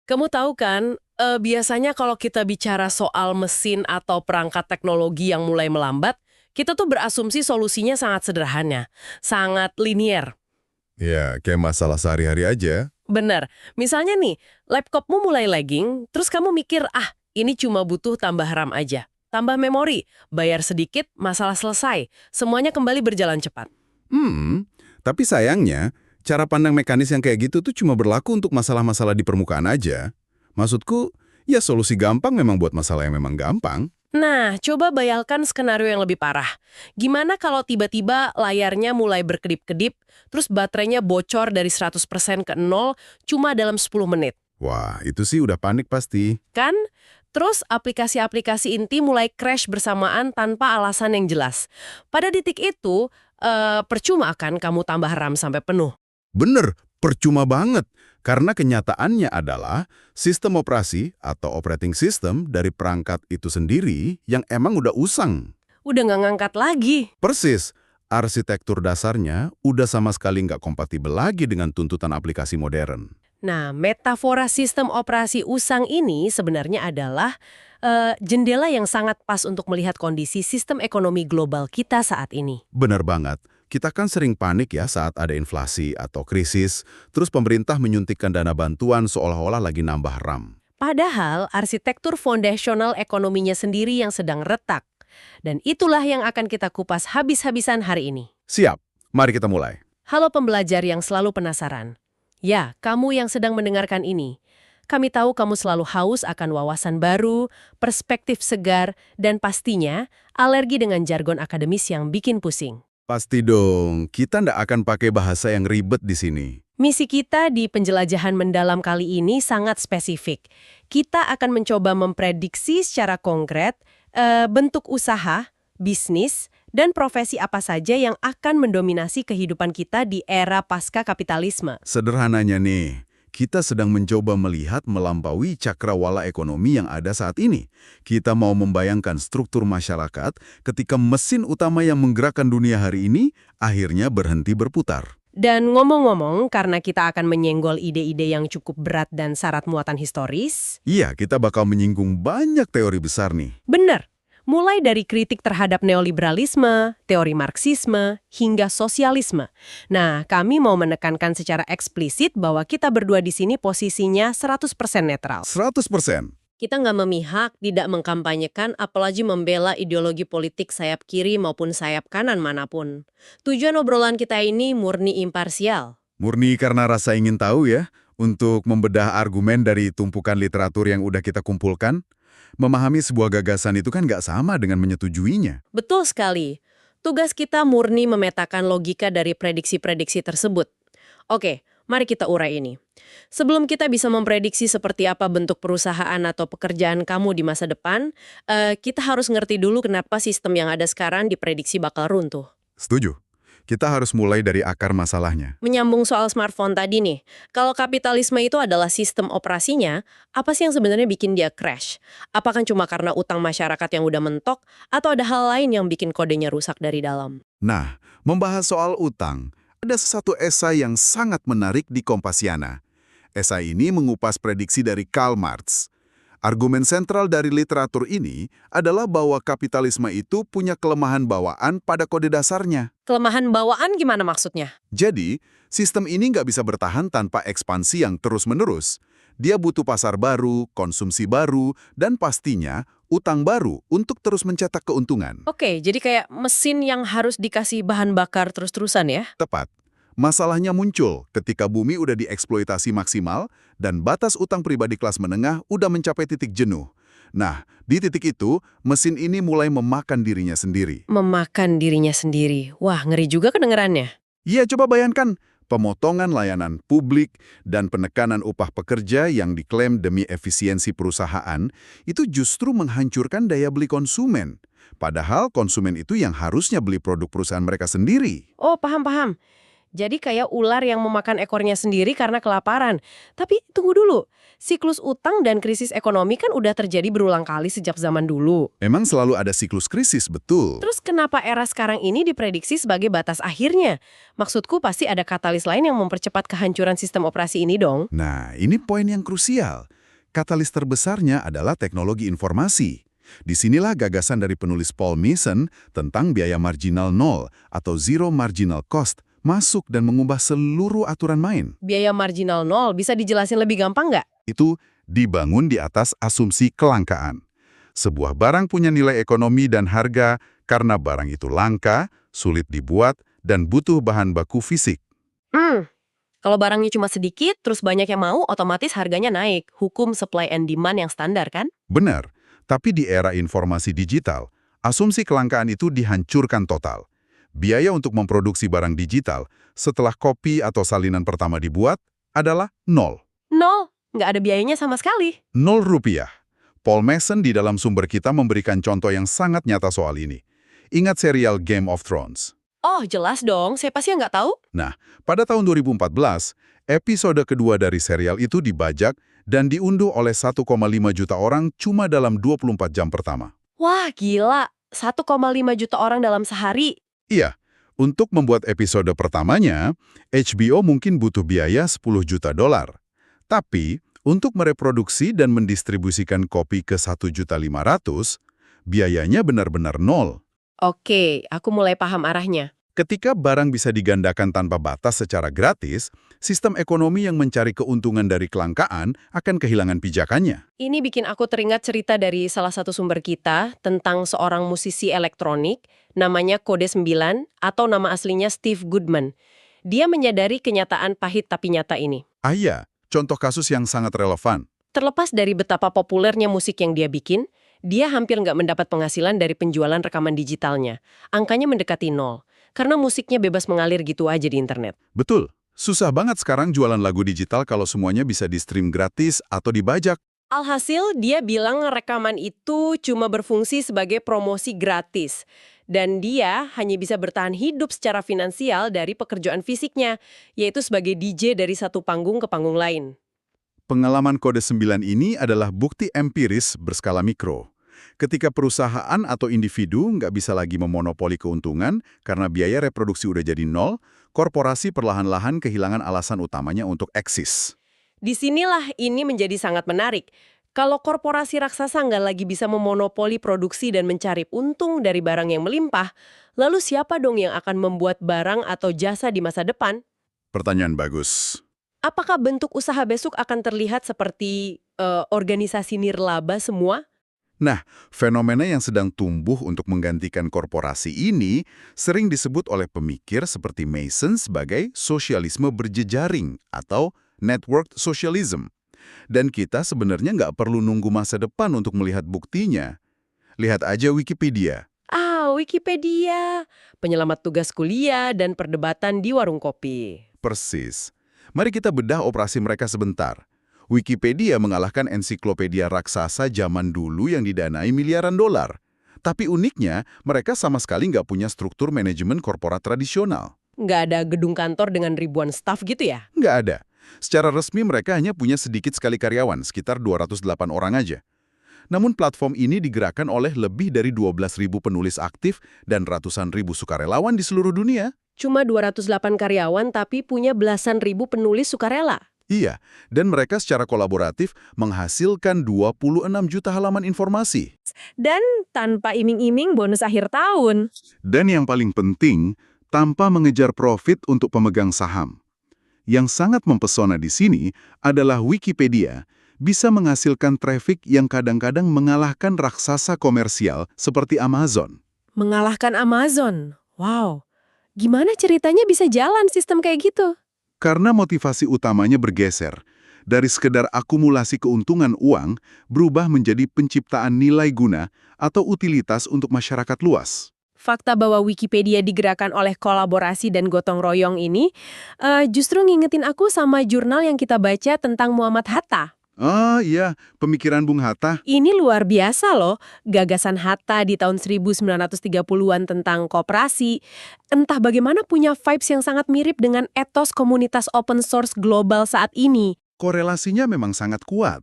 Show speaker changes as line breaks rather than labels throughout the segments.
Kamu tahu kan, biasanya kalau kita bicara soal mesin atau perangkat teknologi yang mulai melambat, kita tuh berasumsi solusinya sangat sederhana, sangat linier.
Ya, kayak masalah sehari-hari aja.
Bener, misalnya nih, laptopmu mulai lagging, terus kamu mikir, ini cuma butuh tambah RAM aja. Tambah memori, bayar sedikit, masalah selesai. Semuanya kembali berjalan cepat.
Tapi sayangnya, cara pandang mekanis yang kayak gitu tuh cuma berlaku untuk masalah-masalah di permukaan aja. Maksudku, ya solusi gampang memang buat masalah yang memang gampang.
Nah, coba bayangkan skenario yang lebih parah. Gimana kalau tiba-tiba layarnya mulai berkedip-kedip, terus baterainya bocor dari 100% ke 0 cuma dalam 10 menit?
Wah, itu sih udah panik pasti.
Kan? Terus aplikasi-aplikasi inti mulai crash bersamaan tanpa alasan yang jelas. Pada titik itu, percuma kan kamu tambah RAM sampai penuh?
Bener, percuma banget. Karena kenyataannya adalah sistem operasi atau operating system dari perangkat itu sendiri yang emang udah usang.
Udah nggak ngangkat lagi.
Persis, arsitektur dasarnya udah sama sekali nggak kompatibel lagi dengan tuntutan aplikasi modern.
Nah, metafora sistem operasi usang ini sebenarnya adalah jendela yang sangat pas untuk melihat kondisi sistem ekonomi global kita saat ini.
Benar banget. Kita kan sering panik ya saat ada inflasi atau krisis, terus pemerintah menyuntikkan dana bantuan seolah-olah lagi nambah RAM.
Padahal arsitektur fondasional ekonominya sendiri yang sedang retak. Dan itulah yang akan kita kupas habis-habisan hari ini.
Siap, mari kita mulai.
Halo pembelajar yang selalu penasaran. Ya, kamu yang sedang mendengarkan ini. Kami tahu kamu selalu haus akan wawasan baru, perspektif segar, dan pastinya alergi dengan jargon akademis yang bikin pusing.
Pasti dong, kita ndak akan pakai bahasa yang ribet di sini.
Misi kita di penjelajahan mendalam kali ini sangat spesifik. Kita akan mencoba memprediksi secara konkret bentuk usaha, bisnis, dan profesi apa saja yang akan mendominasi kehidupan kita di era pasca kapitalisme.
Sederhananya nih, kita sedang mencoba melihat melampaui cakrawala ekonomi yang ada saat ini. Kita mau membayangkan struktur masyarakat ketika mesin utama yang menggerakkan dunia hari ini akhirnya berhenti berputar.
Dan ngomong-ngomong, karena kita akan menyenggol ide-ide yang cukup berat dan syarat muatan historis,
Iya, kita bakal menyinggung banyak teori besar nih.
benar. Mulai dari kritik terhadap neoliberalisme, teori Marxisme, hingga sosialisme. Nah, kami mau menekankan secara eksplisit bahwa kita berdua di sini posisinya 100% netral.
100%.
Kita nggak memihak, tidak mengkampanyekan, apalagi membela ideologi politik sayap kiri maupun sayap kanan manapun. Tujuan obrolan kita ini murni imparsial.
Murni karena rasa ingin tahu ya, untuk membedah argumen dari tumpukan literatur yang udah kita kumpulkan. Memahami sebuah gagasan itu kan nggak sama dengan menyetujuinya.
Betul sekali. Tugas kita murni memetakan logika dari prediksi-prediksi tersebut. Oke, mari kita urai ini. Sebelum kita bisa memprediksi seperti apa bentuk perusahaan atau pekerjaan kamu di masa depan, kita harus ngerti dulu kenapa sistem yang ada sekarang diprediksi bakal runtuh.
Setuju. Kita harus mulai dari akar masalahnya.
Menyambung soal smartphone tadi nih, kalau kapitalisme itu adalah sistem operasinya, apa sih yang sebenarnya bikin dia crash? Apakah cuma karena utang masyarakat yang udah mentok, atau ada hal lain yang bikin kodenya rusak dari dalam?
Nah, membahas soal utang, ada satu esai yang sangat menarik di Kompasiana. Esai ini mengupas prediksi dari Karl Marx. Argumen sentral dari literatur ini adalah bahwa kapitalisme itu punya kelemahan bawaan pada kode dasarnya.
Kelemahan bawaan gimana maksudnya?
Jadi, sistem ini nggak bisa bertahan tanpa ekspansi yang terus-menerus. Dia butuh pasar baru, konsumsi baru, dan pastinya utang baru untuk terus mencetak keuntungan.
Oke, jadi kayak mesin yang harus dikasih bahan bakar terus-terusan ya?
Tepat. Masalahnya muncul ketika bumi udah dieksploitasi maksimal dan batas utang pribadi kelas menengah udah mencapai titik jenuh. Nah, di titik itu, mesin ini mulai memakan dirinya sendiri.
Memakan dirinya sendiri. Wah, ngeri juga kedengerannya.
Iya, coba bayangkan. Pemotongan layanan publik dan penekanan upah pekerja yang diklaim demi efisiensi perusahaan itu justru menghancurkan daya beli konsumen. Padahal konsumen itu yang harusnya beli produk perusahaan mereka sendiri.
Oh, paham-paham. Jadi kayak ular yang memakan ekornya sendiri karena kelaparan. Tapi tunggu dulu, siklus utang dan krisis ekonomi kan udah terjadi berulang kali sejak zaman dulu.
Memang selalu ada siklus krisis, betul.
Terus kenapa era sekarang ini diprediksi sebagai batas akhirnya? Maksudku pasti ada katalis lain yang mempercepat kehancuran sistem operasi ini dong.
Nah, ini poin yang krusial. katalis terbesarnya adalah teknologi informasi. Disinilah gagasan dari penulis Paul Mason tentang biaya marginal nol atau zero marginal cost masuk dan mengubah seluruh aturan main.
Biaya marginal nol bisa dijelasin lebih gampang nggak?
Itu dibangun di atas asumsi kelangkaan. Sebuah barang punya nilai ekonomi dan harga karena barang itu langka, sulit dibuat, dan butuh bahan baku fisik.
Kalau barangnya cuma sedikit, terus banyak yang mau, otomatis harganya naik. Hukum supply and demand yang standar kan?
Benar, tapi di era informasi digital, asumsi kelangkaan itu dihancurkan total. Biaya untuk memproduksi barang digital setelah kopi atau salinan pertama dibuat adalah nol.
Nol, nggak ada biayanya sama sekali.
0 rupiah. Paul Mason di dalam sumber kita memberikan contoh yang sangat nyata soal ini. Ingat serial Game of Thrones?
Oh, jelas dong. Saya pasti nggak tahu.
Nah, pada tahun 2014, episode kedua dari serial itu dibajak dan diunduh oleh 1,5 juta orang cuma dalam 24 jam pertama.
Wah, gila. 1,5 juta orang dalam sehari.
Iya, untuk membuat episode pertamanya, HBO mungkin butuh biaya 10 juta dolar. Tapi, untuk mereproduksi dan mendistribusikan kopi ke 1.500.000, biayanya benar-benar nol.
Oke, aku mulai paham arahnya.
Ketika barang bisa digandakan tanpa batas secara gratis, sistem ekonomi yang mencari keuntungan dari kelangkaan akan kehilangan pijakannya.
Ini bikin aku teringat cerita dari salah satu sumber kita tentang seorang musisi elektronik, namanya Kode 9, atau nama aslinya Steve Goodman. Dia menyadari kenyataan pahit tapi nyata ini.
Iya, contoh kasus yang sangat relevan.
Terlepas dari betapa populernya musik yang dia bikin, dia hampir nggak mendapat penghasilan dari penjualan rekaman digitalnya. Angkanya mendekati nol, karena musiknya bebas mengalir gitu aja di internet.
Betul, susah banget sekarang jualan lagu digital kalau semuanya bisa di-stream gratis atau dibajak.
Alhasil, dia bilang rekaman itu cuma berfungsi sebagai promosi gratis. Dan dia hanya bisa bertahan hidup secara finansial dari pekerjaan fisiknya, yaitu sebagai DJ dari satu panggung ke panggung lain.
Pengalaman Kode 9 ini adalah bukti empiris berskala mikro. Ketika perusahaan atau individu nggak bisa lagi memonopoli keuntungan karena biaya reproduksi udah jadi nol, korporasi perlahan-lahan kehilangan alasan utamanya untuk eksis.
Disinilah ini menjadi sangat menarik. Kalau korporasi raksasa nggak lagi bisa memonopoli produksi dan mencari untung dari barang yang melimpah, lalu siapa dong yang akan membuat barang atau jasa di masa depan?
Pertanyaan bagus.
Apakah bentuk usaha besok akan terlihat seperti organisasi nirlaba semua?
Nah, fenomena yang sedang tumbuh untuk menggantikan korporasi ini sering disebut oleh pemikir seperti Mason sebagai sosialisme berjejaring atau network socialism. Dan kita sebenarnya nggak perlu nunggu masa depan untuk melihat buktinya. Lihat aja Wikipedia.
Wikipedia. Penyelamat tugas kuliah dan perdebatan di warung kopi.
Persis. Mari kita bedah operasi mereka sebentar. Wikipedia mengalahkan ensiklopedia raksasa zaman dulu yang didanai miliaran dolar. Tapi uniknya, mereka sama sekali nggak punya struktur manajemen korporat tradisional.
Nggak ada gedung kantor dengan ribuan staf gitu ya?
Nggak ada. Secara resmi mereka hanya punya sedikit sekali karyawan, sekitar 208 orang aja. Namun platform ini digerakkan oleh lebih dari 12.000 penulis aktif dan ratusan ribu sukarelawan di seluruh dunia.
Cuma 208 karyawan tapi punya belasan ribu penulis sukarela.
Iya, dan mereka secara kolaboratif menghasilkan 26 juta halaman informasi.
Dan tanpa iming-iming bonus akhir tahun.
Dan yang paling penting, tanpa mengejar profit untuk pemegang saham. Yang sangat mempesona di sini adalah Wikipedia bisa menghasilkan traffic yang kadang-kadang mengalahkan raksasa komersial seperti Amazon.
Mengalahkan Amazon? Wow. Gimana ceritanya bisa jalan sistem kayak gitu?
Karena motivasi utamanya bergeser. Dari sekedar akumulasi keuntungan uang, berubah menjadi penciptaan nilai guna atau utilitas untuk masyarakat luas.
Fakta bahwa Wikipedia digerakkan oleh kolaborasi dan gotong royong ini justru ngingetin aku sama jurnal yang kita baca tentang Muhammad Hatta.
Ah iya, pemikiran Bung Hatta.
Ini luar biasa loh, gagasan Hatta di tahun 1930-an tentang koperasi. Entah bagaimana punya vibes yang sangat mirip dengan etos komunitas open source global saat ini.
Korelasinya memang sangat kuat.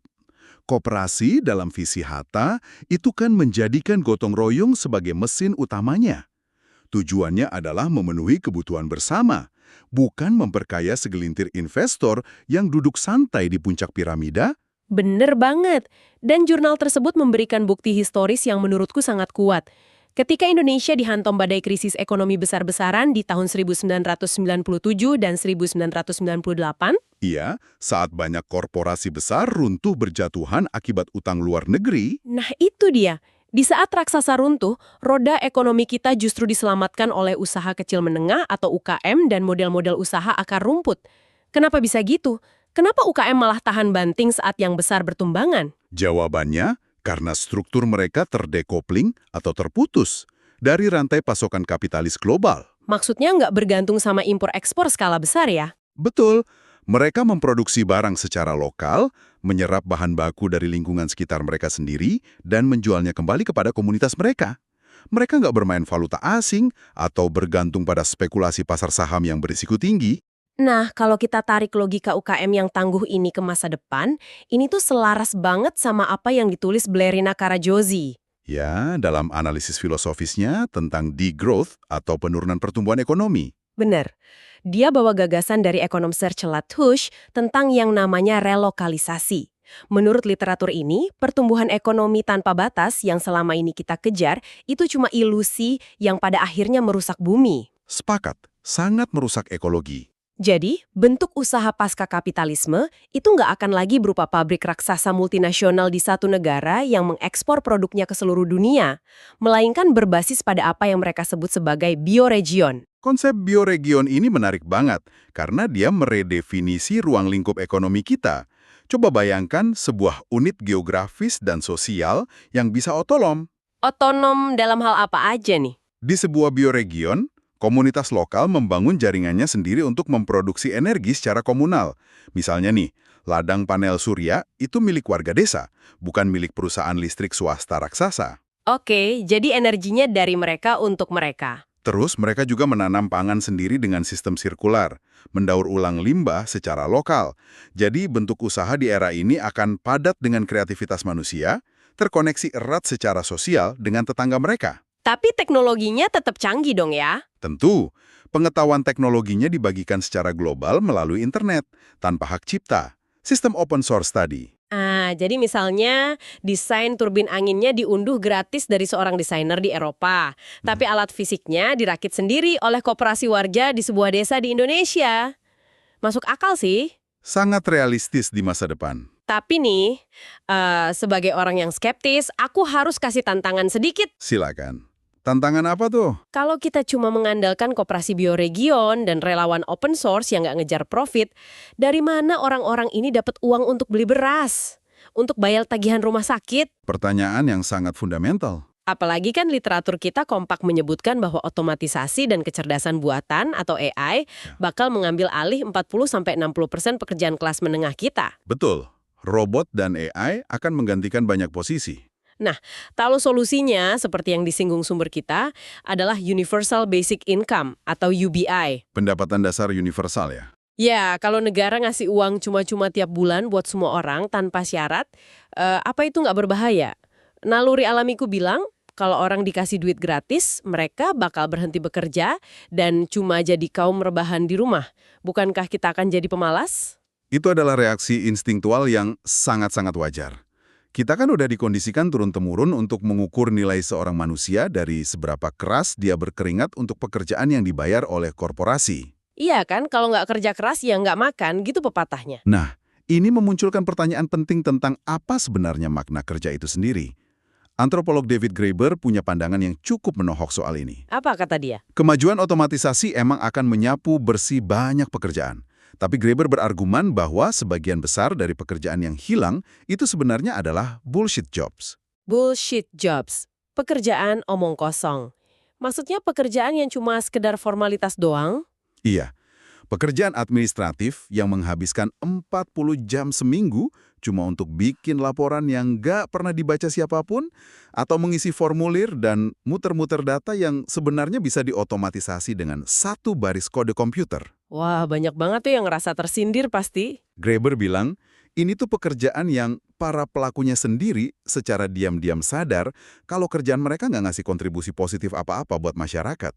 Koperasi dalam visi Hatta itu kan menjadikan gotong royong sebagai mesin utamanya. Tujuannya adalah memenuhi kebutuhan bersama, bukan memperkaya segelintir investor yang duduk santai di puncak piramida.
Bener banget. Dan jurnal tersebut memberikan bukti historis yang menurutku sangat kuat. Ketika Indonesia dihantam badai krisis ekonomi besar-besaran di tahun 1997 dan 1998,
Iya, saat banyak korporasi besar runtuh berjatuhan akibat utang luar negeri,
nah itu dia. Di saat raksasa runtuh, roda ekonomi kita justru diselamatkan oleh usaha kecil menengah atau UKM dan model-model usaha akar rumput. Kenapa bisa gitu? Kenapa UKM malah tahan banting saat yang besar bertumbangan?
jawabannya karena struktur mereka terdekopling atau terputus dari rantai pasokan kapitalis global.
Maksudnya nggak bergantung sama impor-ekspor skala besar ya?
Betul, mereka memproduksi barang secara lokal, menyerap bahan baku dari lingkungan sekitar mereka sendiri, dan menjualnya kembali kepada komunitas mereka. Mereka nggak bermain valuta asing atau bergantung pada spekulasi pasar saham yang berisiko tinggi.
Nah, kalau kita tarik logika UKM yang tangguh ini ke masa depan, ini tuh selaras banget sama apa yang ditulis Blerina Karajozi.
Ya, dalam analisis filosofisnya tentang degrowth atau penurunan pertumbuhan ekonomi.
Bener. Dia bawa gagasan dari ekonom Sir Latouche tentang yang namanya relokalisasi. Menurut literatur ini, pertumbuhan ekonomi tanpa batas yang selama ini kita kejar itu cuma ilusi yang pada akhirnya merusak bumi.
Sepakat, sangat merusak ekologi.
Jadi, bentuk usaha pasca kapitalisme itu nggak akan lagi berupa pabrik raksasa multinasional di satu negara yang mengekspor produknya ke seluruh dunia, melainkan berbasis pada apa yang mereka sebut sebagai bioregion.
Konsep bioregion ini menarik banget karena dia meredefinisi ruang lingkup ekonomi kita. Coba bayangkan sebuah unit geografis dan sosial yang bisa otonom.
Otonom dalam hal apa aja nih?
Di sebuah bioregion, komunitas lokal membangun jaringannya sendiri untuk memproduksi energi secara komunal. Misalnya nih, ladang panel surya itu milik warga desa, bukan milik perusahaan listrik swasta raksasa.
Oke, jadi energinya dari mereka untuk mereka.
Terus mereka juga menanam pangan sendiri dengan sistem sirkular, mendaur ulang limbah secara lokal. Jadi bentuk usaha di era ini akan padat dengan kreativitas manusia, terkoneksi erat secara sosial dengan tetangga mereka.
Tapi teknologinya tetap canggih dong ya?
Tentu, pengetahuan teknologinya dibagikan secara global melalui internet, tanpa hak cipta. Sistem open source tadi.
Jadi misalnya desain turbin anginnya diunduh gratis dari seorang desainer di Eropa. Tapi alat fisiknya dirakit sendiri oleh koperasi warga di sebuah desa di Indonesia. Masuk akal sih.
Sangat realistis di masa depan.
Tapi nih, sebagai orang yang skeptis, aku harus kasih tantangan sedikit.
Silakan. Tantangan apa tuh?
Kalau kita cuma mengandalkan koperasi bioregion dan relawan open source yang nggak ngejar profit, dari mana orang-orang ini dapat uang untuk beli beras? Untuk bayar tagihan rumah sakit?
Pertanyaan yang sangat fundamental.
Apalagi kan literatur kita kompak menyebutkan bahwa otomatisasi dan kecerdasan buatan atau AI bakal mengambil alih 40-60% pekerjaan kelas menengah kita.
Betul, robot dan AI akan menggantikan banyak posisi.
Nah, kalau solusinya seperti yang disinggung sumber kita adalah Universal Basic Income atau UBI.
Pendapatan dasar universal ya?
Ya, kalau negara ngasih uang cuma-cuma tiap bulan buat semua orang tanpa syarat, apa itu nggak berbahaya? Naluri alamiku bilang, kalau orang dikasih duit gratis, mereka bakal berhenti bekerja dan cuma jadi kaum rebahan di rumah. Bukankah kita akan jadi pemalas?
Itu adalah reaksi instingtual yang sangat-sangat wajar. Kita kan udah dikondisikan turun-temurun untuk mengukur nilai seorang manusia dari seberapa keras dia berkeringat untuk pekerjaan yang dibayar oleh korporasi.
Iya kan, kalau nggak kerja keras ya nggak makan, gitu pepatahnya.
Nah, ini memunculkan pertanyaan penting tentang apa sebenarnya makna kerja itu sendiri. Antropolog David Graeber punya pandangan yang cukup menohok soal ini.
Apa kata dia?
Kemajuan otomatisasi emang akan menyapu bersih banyak pekerjaan. Tapi Graeber berargumen bahwa sebagian besar dari pekerjaan yang hilang itu sebenarnya adalah bullshit jobs.
Bullshit jobs. Pekerjaan omong kosong. Maksudnya pekerjaan yang cuma sekedar formalitas doang?
Iya, pekerjaan administratif yang menghabiskan 40 jam seminggu cuma untuk bikin laporan yang nggak pernah dibaca siapapun atau mengisi formulir dan muter-muter data yang sebenarnya bisa diotomatisasi dengan satu baris kode komputer.
Wah, banyak banget tuh yang ngerasa tersindir pasti.
Graeber bilang, ini tuh pekerjaan yang para pelakunya sendiri secara diam-diam sadar kalau kerjaan mereka nggak ngasih kontribusi positif apa-apa buat masyarakat.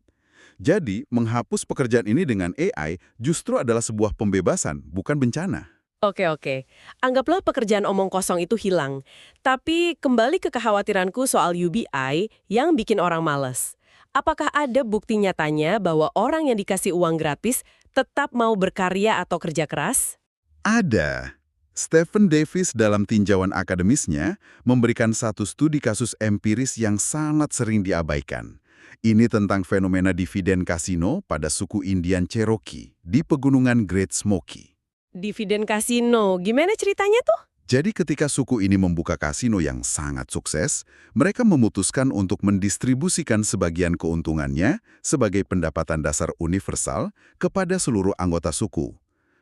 Jadi, menghapus pekerjaan ini dengan AI justru adalah sebuah pembebasan, bukan bencana.
Oke. Anggaplah pekerjaan omong kosong itu hilang. Tapi kembali ke kekhawatiranku soal UBI yang bikin orang males. Apakah ada bukti nyatanya bahwa orang yang dikasih uang gratis tetap mau berkarya atau kerja keras?
Ada. Stephen Davis dalam tinjauan akademisnya memberikan satu studi kasus empiris yang sangat sering diabaikan. Ini tentang fenomena dividen kasino pada suku Indian Cherokee di pegunungan Great Smoky.
Dividen kasino, gimana ceritanya tuh?
Jadi ketika suku ini membuka kasino yang sangat sukses, mereka memutuskan untuk mendistribusikan sebagian keuntungannya sebagai pendapatan dasar universal kepada seluruh anggota suku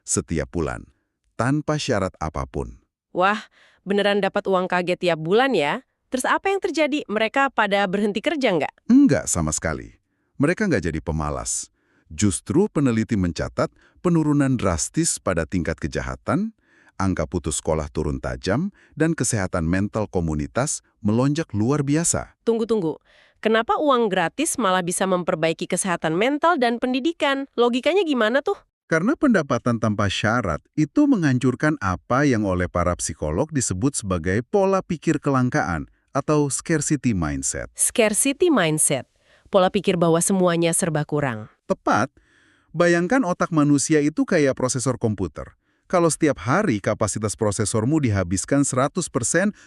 setiap bulan, tanpa syarat apapun.
Wah, beneran dapat uang kaget tiap bulan ya? Terus apa yang terjadi? Mereka pada berhenti kerja nggak?
Enggak sama sekali. Mereka nggak jadi pemalas. Justru peneliti mencatat penurunan drastis pada tingkat kejahatan, angka putus sekolah turun tajam, dan kesehatan mental komunitas melonjak luar biasa.
Tunggu. Kenapa uang gratis malah bisa memperbaiki kesehatan mental dan pendidikan? Logikanya gimana tuh?
Karena pendapatan tanpa syarat itu menghancurkan apa yang oleh para psikolog disebut sebagai pola pikir kelangkaan atau scarcity mindset.
Scarcity mindset. Pola pikir bahwa semuanya serba kurang.
Tepat, bayangkan otak manusia itu kayak prosesor komputer. Kalau setiap hari kapasitas prosesormu dihabiskan 100%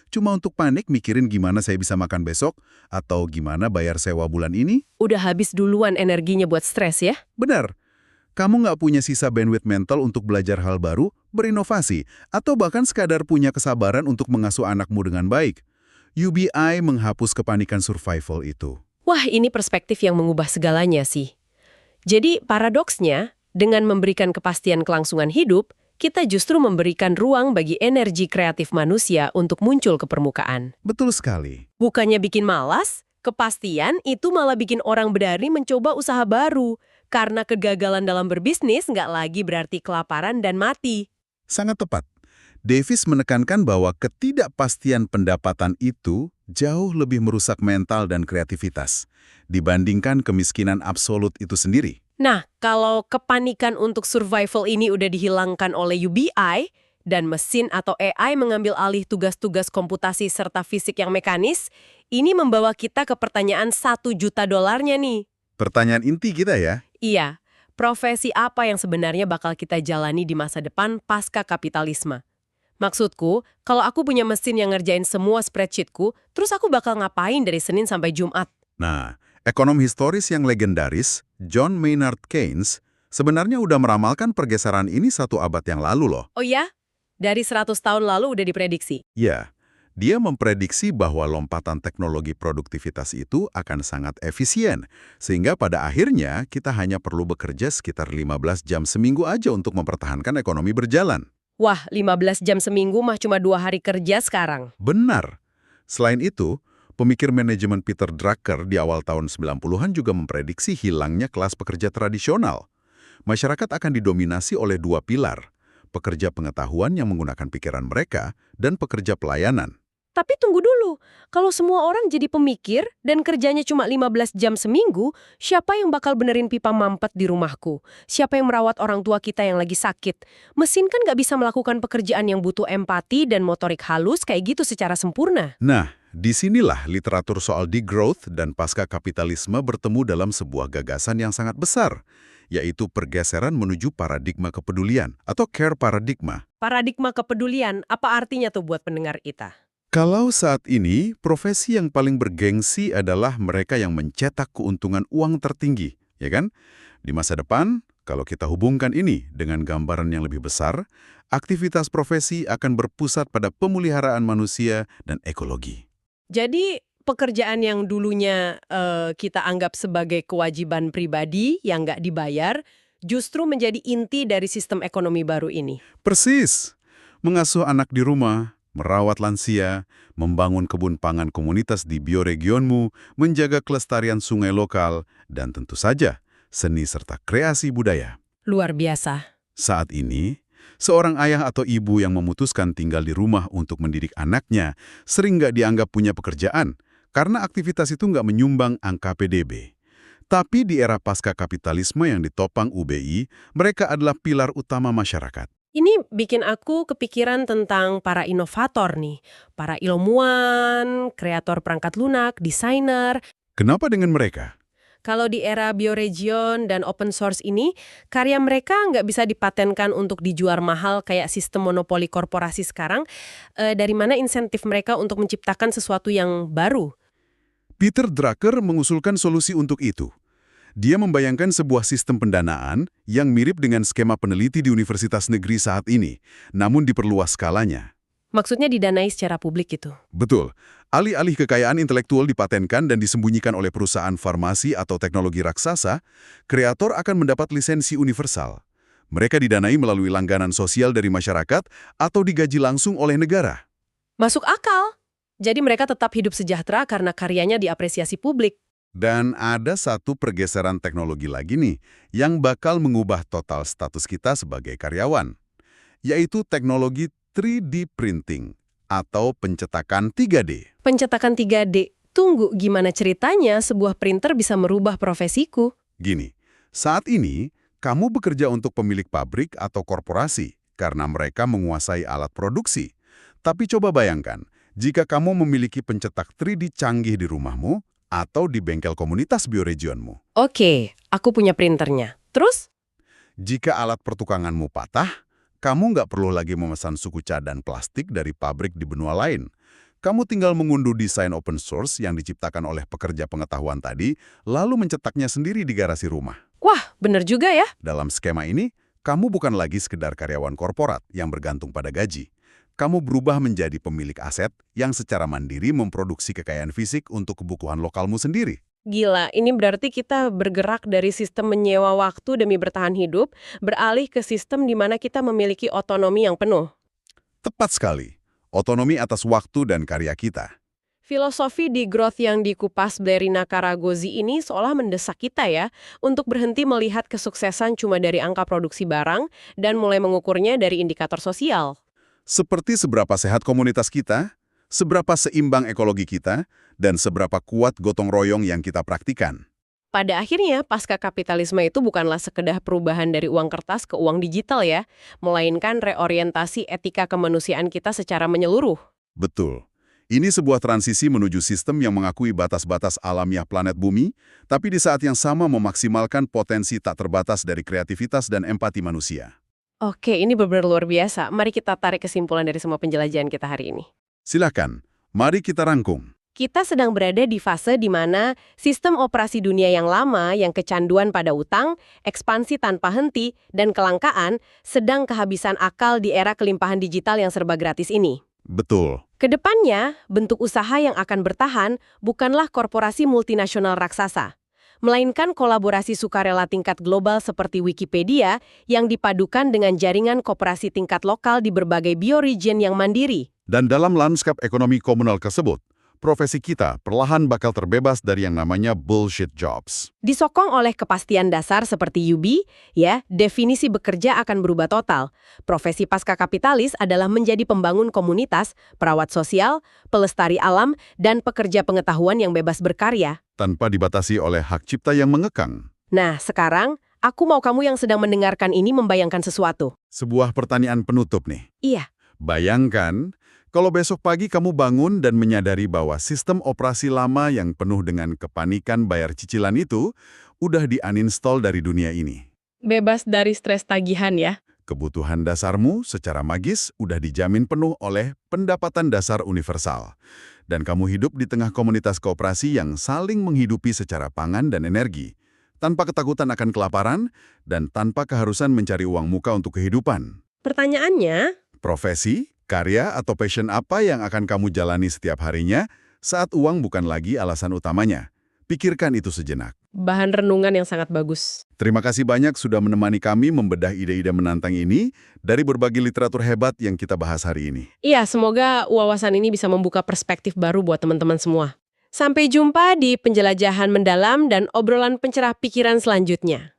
cuma untuk panik mikirin gimana saya bisa makan besok atau gimana bayar sewa bulan ini,
Udah habis duluan energinya buat stres ya?
benar. Kamu nggak punya sisa bandwidth mental untuk belajar hal baru, berinovasi, atau bahkan sekadar punya kesabaran untuk mengasuh anakmu dengan baik. UBI menghapus kepanikan survival itu.
Wah, ini perspektif yang mengubah segalanya sih. Jadi, paradoksnya, dengan memberikan kepastian kelangsungan hidup, kita justru memberikan ruang bagi energi kreatif manusia untuk muncul ke permukaan.
Betul sekali.
Bukannya bikin malas, kepastian itu malah bikin orang berani mencoba usaha baru. Karena kegagalan dalam berbisnis nggak lagi berarti kelaparan dan mati.
Sangat tepat. Davis menekankan bahwa ketidakpastian pendapatan itu jauh lebih merusak mental dan kreativitas dibandingkan kemiskinan absolut itu sendiri.
Nah, kalau kepanikan untuk survival ini udah dihilangkan oleh UBI, dan mesin atau AI mengambil alih tugas-tugas komputasi serta fisik yang mekanis, ini membawa kita ke pertanyaan $1 juta nih.
Pertanyaan inti kita ya,
Iya, profesi apa yang sebenarnya bakal kita jalani di masa depan pasca kapitalisme? Maksudku, kalau aku punya mesin yang ngerjain semua spreadsheetku, terus aku bakal ngapain dari Senin sampai Jumat?
Nah, ekonom historis yang legendaris, John Maynard Keynes, sebenarnya udah meramalkan pergeseran ini 1 abad yang lalu loh.
Oh ya? Dari 100 tahun lalu udah diprediksi.
Ya, dia memprediksi bahwa lompatan teknologi produktivitas itu akan sangat efisien, sehingga pada akhirnya kita hanya perlu bekerja sekitar 15 jam seminggu aja untuk mempertahankan ekonomi berjalan.
Wah, 15 jam seminggu mah cuma 2 hari kerja sekarang.
Benar. Selain itu, pemikir manajemen Peter Drucker di awal tahun 90-an juga memprediksi hilangnya kelas pekerja tradisional. Masyarakat akan didominasi oleh 2 pilar, pekerja pengetahuan yang menggunakan pikiran mereka dan pekerja pelayanan.
Tapi tunggu dulu, kalau semua orang jadi pemikir dan kerjanya cuma 15 jam seminggu, siapa yang bakal benerin pipa mampet di rumahku? Siapa yang merawat orang tua kita yang lagi sakit? Mesin kan nggak bisa melakukan pekerjaan yang butuh empati dan motorik halus kayak gitu secara sempurna.
Nah, disinilah literatur soal degrowth dan pasca kapitalisme bertemu dalam sebuah gagasan yang sangat besar, yaitu pergeseran menuju paradigma kepedulian atau care paradigma.
Paradigma kepedulian, apa artinya tuh buat pendengar kita?
Kalau saat ini, profesi yang paling bergengsi adalah mereka yang mencetak keuntungan uang tertinggi, ya kan? Di masa depan, kalau kita hubungkan ini dengan gambaran yang lebih besar, aktivitas profesi akan berpusat pada pemeliharaan manusia dan ekologi.
Jadi pekerjaan yang dulunya kita anggap sebagai kewajiban pribadi yang nggak dibayar, justru menjadi inti dari sistem ekonomi baru ini.
Persis, mengasuh anak di rumah, merawat lansia, membangun kebun pangan komunitas di bioregionmu, menjaga kelestarian sungai lokal, dan tentu saja seni serta kreasi budaya.
Luar biasa.
Saat ini, seorang ayah atau ibu yang memutuskan tinggal di rumah untuk mendidik anaknya sering nggak dianggap punya pekerjaan karena aktivitas itu nggak menyumbang angka PDB. Tapi di era pasca kapitalisme yang ditopang UBI, mereka adalah pilar utama masyarakat.
Ini bikin aku kepikiran tentang para inovator nih, para ilmuwan, kreator perangkat lunak, desainer.
Kenapa dengan mereka?
Kalau di era bioregion dan open source ini, karya mereka nggak bisa dipatenkan untuk dijual mahal kayak sistem monopoli korporasi sekarang. Dari mana insentif mereka untuk menciptakan sesuatu yang baru?
Peter Drucker mengusulkan solusi untuk itu. Dia membayangkan sebuah sistem pendanaan yang mirip dengan skema peneliti di universitas negeri saat ini, namun diperluas skalanya.
Maksudnya didanai secara publik gitu.
Betul, alih-alih kekayaan intelektual dipatenkan dan disembunyikan oleh perusahaan farmasi atau teknologi raksasa, kreator akan mendapat lisensi universal. Mereka didanai melalui langganan sosial dari masyarakat atau digaji langsung oleh negara.
Masuk akal. Jadi mereka tetap hidup sejahtera karena karyanya diapresiasi publik.
Dan ada satu pergeseran teknologi lagi nih, yang bakal mengubah total status kita sebagai karyawan, yaitu teknologi 3D printing atau pencetakan 3D.
Pencetakan 3D. Tunggu, gimana ceritanya sebuah printer bisa merubah profesiku?
Gini, saat ini kamu bekerja untuk pemilik pabrik atau korporasi karena mereka menguasai alat produksi. Tapi coba bayangkan, jika kamu memiliki pencetak 3D canggih di rumahmu atau di bengkel komunitas bioregionmu.
Oke, aku punya printernya. Terus?
Jika alat pertukanganmu patah, kamu nggak perlu lagi memesan suku cadan plastik dari pabrik di benua lain. Kamu tinggal mengunduh desain open source yang diciptakan oleh pekerja pengetahuan tadi, lalu mencetaknya sendiri di garasi rumah.
Wah, bener juga ya.
Dalam skema ini, kamu bukan lagi sekedar karyawan korporat yang bergantung pada gaji. Kamu berubah menjadi pemilik aset yang secara mandiri memproduksi kekayaan fisik untuk kebutuhan lokalmu sendiri.
Gila, ini berarti kita bergerak dari sistem menyewa waktu demi bertahan hidup, beralih ke sistem di mana kita memiliki otonomi yang penuh.
Tepat sekali. Otonomi atas waktu dan karya kita.
Filosofi di growth yang dikupas Blerina Karagozi ini seolah mendesak kita ya, untuk berhenti melihat kesuksesan cuma dari angka produksi barang dan mulai mengukurnya dari indikator sosial.
Seperti seberapa sehat komunitas kita, seberapa seimbang ekologi kita, dan seberapa kuat gotong royong yang kita praktikan.
Pada akhirnya, pasca kapitalisme itu bukanlah sekedar perubahan dari uang kertas ke uang digital ya, melainkan reorientasi etika kemanusiaan kita secara menyeluruh.
Betul. Ini sebuah transisi menuju sistem yang mengakui batas-batas alamiah planet bumi, tapi di saat yang sama memaksimalkan potensi tak terbatas dari kreativitas dan empati manusia.
Oke, ini benar-benar luar biasa. Mari kita tarik kesimpulan dari semua penjelajahan kita hari ini.
Silakan, mari kita rangkum.
Kita sedang berada di fase di mana sistem operasi dunia yang lama yang kecanduan pada utang, ekspansi tanpa henti, dan kelangkaan sedang kehabisan akal di era kelimpahan digital yang serba gratis ini.
Betul.
Kedepannya, bentuk usaha yang akan bertahan bukanlah korporasi multinasional raksasa, melainkan kolaborasi sukarela tingkat global seperti Wikipedia yang dipadukan dengan jaringan koperasi tingkat lokal di berbagai bioregion yang mandiri.
Dan dalam lanskap ekonomi komunal tersebut, profesi kita perlahan bakal terbebas dari yang namanya bullshit jobs.
Disokong oleh kepastian dasar seperti UB, ya, definisi bekerja akan berubah total. Profesi pasca kapitalis adalah menjadi pembangun komunitas, perawat sosial, pelestari alam, dan pekerja pengetahuan yang bebas berkarya.
Tanpa dibatasi oleh hak cipta yang mengekang.
Nah, sekarang, aku mau kamu yang sedang mendengarkan ini membayangkan sesuatu.
Sebuah pertanyaan penutup nih.
Iya.
Bayangkan, kalau besok pagi kamu bangun dan menyadari bahwa sistem operasi lama yang penuh dengan kepanikan bayar cicilan itu udah di-uninstall dari dunia ini.
Bebas dari stres tagihan ya.
Kebutuhan dasarmu secara magis udah dijamin penuh oleh pendapatan dasar universal. Dan kamu hidup di tengah komunitas koperasi yang saling menghidupi secara pangan dan energi, tanpa ketakutan akan kelaparan dan tanpa keharusan mencari uang muka untuk kehidupan.
Pertanyaannya,
Profesi, karya, atau passion apa yang akan kamu jalani setiap harinya saat uang bukan lagi alasan utamanya? Pikirkan itu sejenak.
bahan renungan yang sangat bagus.
Terima kasih banyak sudah menemani kami membedah ide-ide menantang ini dari berbagai literatur hebat yang kita bahas hari ini.
Iya, semoga wawasan ini bisa membuka perspektif baru buat teman-teman semua. Sampai jumpa di penjelajahan mendalam dan obrolan pencerah pikiran selanjutnya.